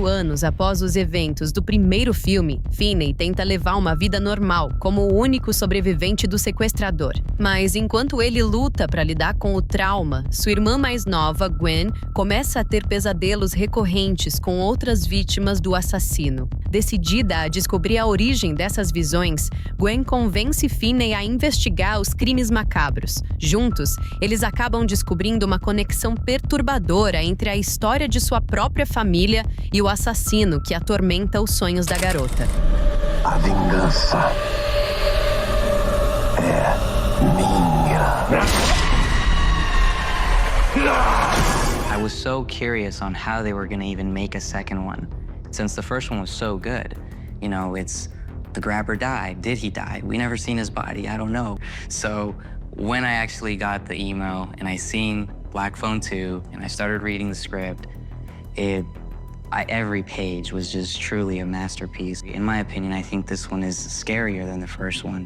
4 anos após os eventos do primeiro filme, Finney tenta levar uma vida normal, como o único sobrevivente do sequestrador. Mas enquanto ele luta para lidar com o trauma, sua irmã mais nova, Gwen, começa a ter pesadelos recorrentes com outras vítimas do assassino. Decidida a descobrir a origem dessas visões, Gwen convence Finney a investigar os crimes macabros. Juntos, eles acabam descobrindo uma conexão perturbadora entre a história de sua própria família e o assassino que atormenta os sonhos da garota. A vingança é minha. I was so curious on how they were going to even make a second one, since the first one was so good. You know, it's the grabber died. Did he die? We never seen his body. I don't know. So when I actually got the email and I seen Black Phone 2 and I started reading the script, every page was just truly a masterpiece. In my opinion, I think this one is scarier than the first one.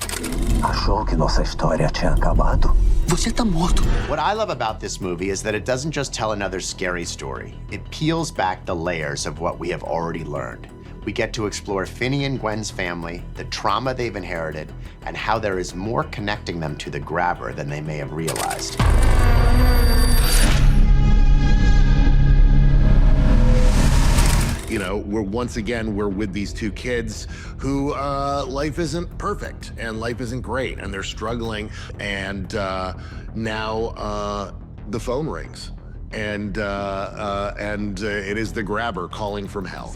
Achou que nossa história tinha acabado? Você tá morto. What I love about this movie is that it doesn't just tell another scary story. It peels back the layers of what we have already learned. We get to explore Finney and Gwen's family, the trauma they've inherited, and how there is more connecting them to the grabber than they may have realized. You know, we're with these two kids who life isn't perfect and life isn't great and they're struggling. And now the phone rings and it is the grabber calling from hell.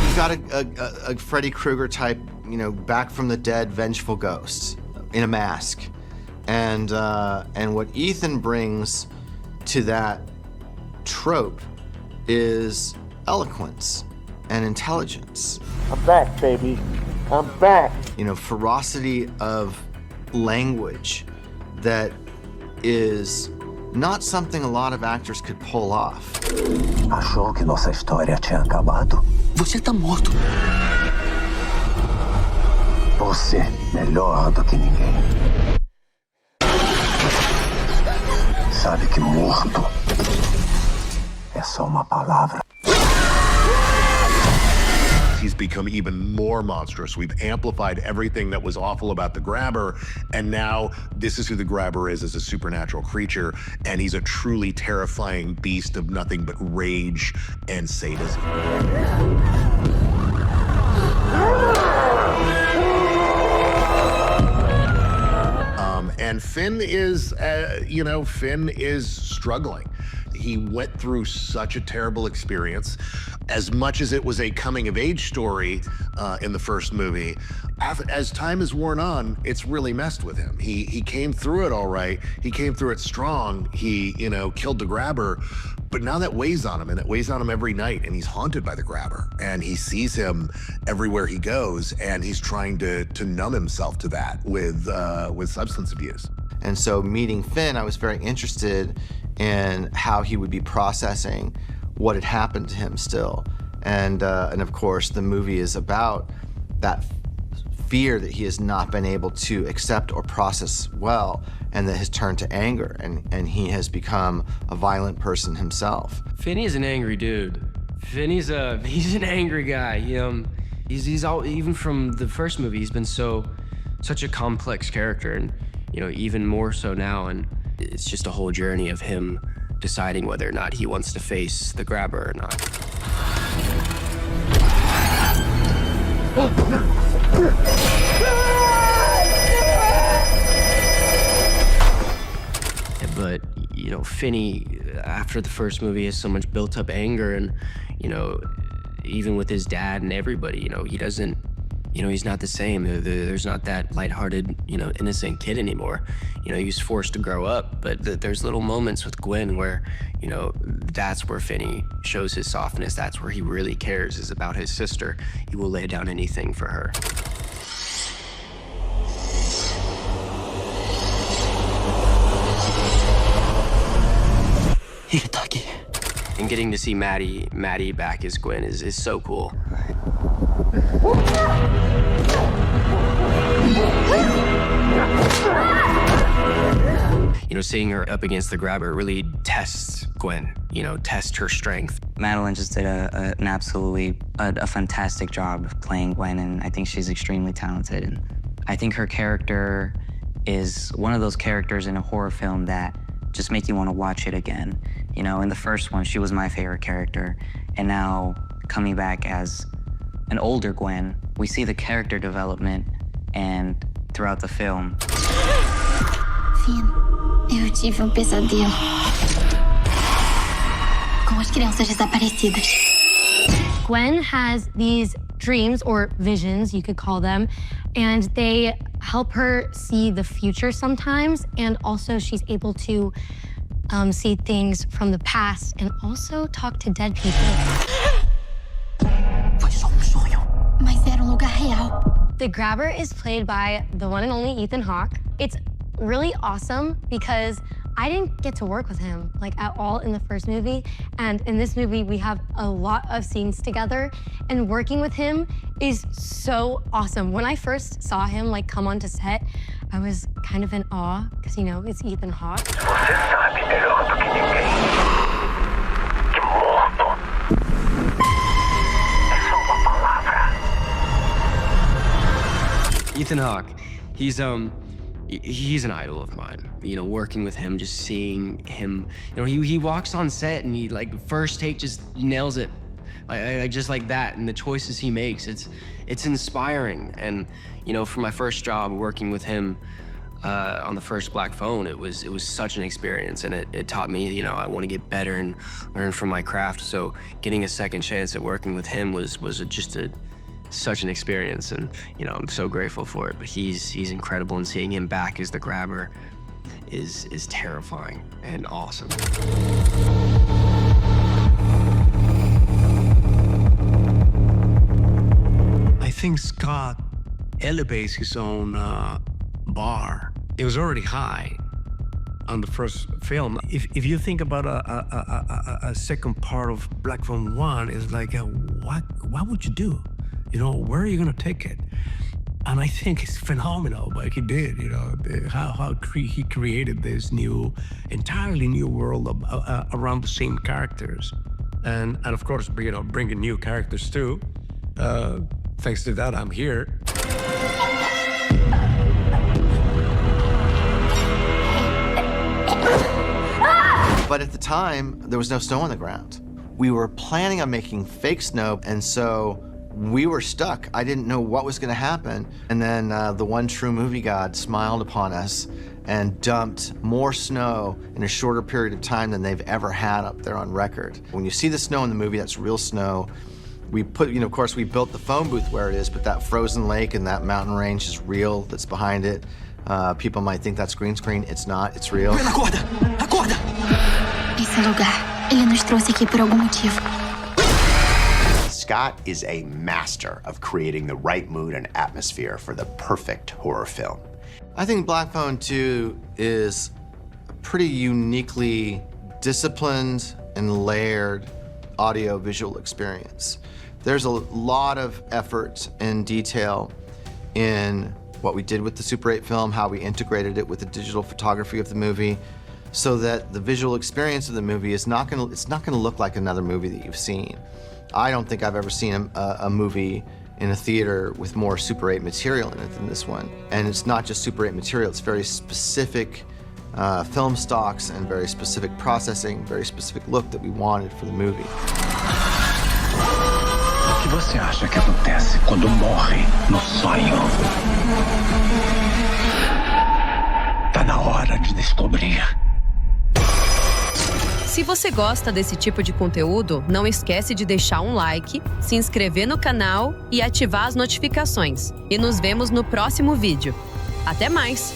You got a Freddy Krueger type, you know, back from the dead, vengeful ghost in a mask. And what Ethan brings to that trope is eloquence and intelligence. I'm back, baby. I'm back. You know, ferocity of language that is not something a lot of actors could pull off. Achou que nossa história tinha acabado? Você tá morto. Você melhor do que ninguém. Sabe que morto é só uma palavra. He's become even more monstrous. We've amplified everything that was awful about the grabber, and now this is who the grabber is as a supernatural creature, and he's a truly terrifying beast of nothing but rage and sadism. And Finn is, Finn is struggling. He went through such a terrible experience. As much as it was a coming-of-age story in the first movie, as time has worn on, it's really messed with him. He came through it all right. He came through it strong. He, killed the grabber. But now that weighs on him, and it weighs on him every night, and he's haunted by the grabber. And he sees him everywhere he goes, and he's trying to numb himself to that with substance abuse. And so meeting Finn, I was very interested in how he would be processing what had happened to him still. And of course, the movie is about that fear that he has not been able to accept or process well, and that has turned to anger, and he has become a violent person himself. Finney's an angry dude. Finney's he's an angry guy. He's all, even from the first movie, he's been such a complex character, and even more so now. And it's just a whole journey of him deciding whether or not he wants to face the grabber or not. But, Finney, after the first movie, has so much built up anger, and, even with his dad and everybody, he doesn't, he's not the same. There's not that lighthearted, innocent kid anymore. He's forced to grow up, but there's little moments with Gwen where, that's where Finney shows his softness. That's where he really cares, is about his sister. He will lay down anything for her. And getting to see Maddie back as Gwen is so cool. seeing her up against the grabber really tests Gwen, tests her strength. Madeline just did an absolutely fantastic job playing Gwen, and I think she's extremely talented. And I think her character is one of those characters in a horror film that just make you want to watch it again. In the first one, she was my favorite character, and now coming back as an older Gwen, we see the character development and throughout the film. Finn, eu tive pesadelo com as crianças desaparecidas. Gwen has these dreams, or visions, you could call them, and they help her see the future sometimes, and also she's able to see things from the past and also talk to dead people. Foi só sonho, mas era lugar real. The grabber is played by the one and only Ethan Hawke. It's really awesome because I didn't get to work with him at all in the first movie, and in this movie we have a lot of scenes together, and working with him is so awesome. When I first saw him come onto set, I was kind of in awe because it's Ethan Hawke. Você sabe melhor do que ninguém que morto é só uma palavra. Ethan Hawke, he's an idol of mine. Working with him, just seeing him, he walks on set and he first take just nails it. Just like that, and the choices he makes, it's inspiring. And for my first job working with him on the first Black Phone, it was such an experience, and it taught me, I want to get better and learn from my craft. So getting a second chance at working with him was such an experience, and I'm so grateful for it. But he's incredible, and seeing him back as the grabber is terrifying and awesome. I think Scott elevates his own bar. It was already high on the first film. If you think about a second part of Black Phone 1, it's what would you do? Where are you gonna take it? And I think it's phenomenal what he did, how he created this entirely new world around the same characters. And of course, bringing new characters too. Thanks to that, I'm here. But at the time, there was no snow on the ground. We were planning on making fake snow, and so we were stuck. I didn't know what was gonna happen. And then the one true movie god smiled upon us and dumped more snow in a shorter period of time than they've ever had up there on record. When you see the snow in the movie, that's real snow. We put, of course, we built the phone booth where it is, but that frozen lake and that mountain range is real, that's behind it. People might think that's green screen. It's not, it's real. Acorda! Acorda! Esse lugar, ele nos trouxe aqui por algum motivo. Scott is a master of creating the right mood and atmosphere for the perfect horror film. I think Black Phone 2 is a pretty uniquely disciplined and layered audio-visual experience. There's a lot of effort and detail in what we did with the Super 8 film, how we integrated it with the digital photography of the movie, so that the visual experience of the movie is not gonna look like another movie that you've seen. I don't think I've ever seen a movie in a theater with more Super 8 material in it than this one. And it's not just Super 8 material, it's very specific film stocks and very specific processing, very specific look that we wanted for the movie. O que você acha que acontece quando morre no sonho? Tá na hora de descobrir. Se você gosta desse tipo de conteúdo, não esquece de deixar um like, se inscrever no canal e ativar as notificações. E nos vemos no próximo vídeo. Até mais!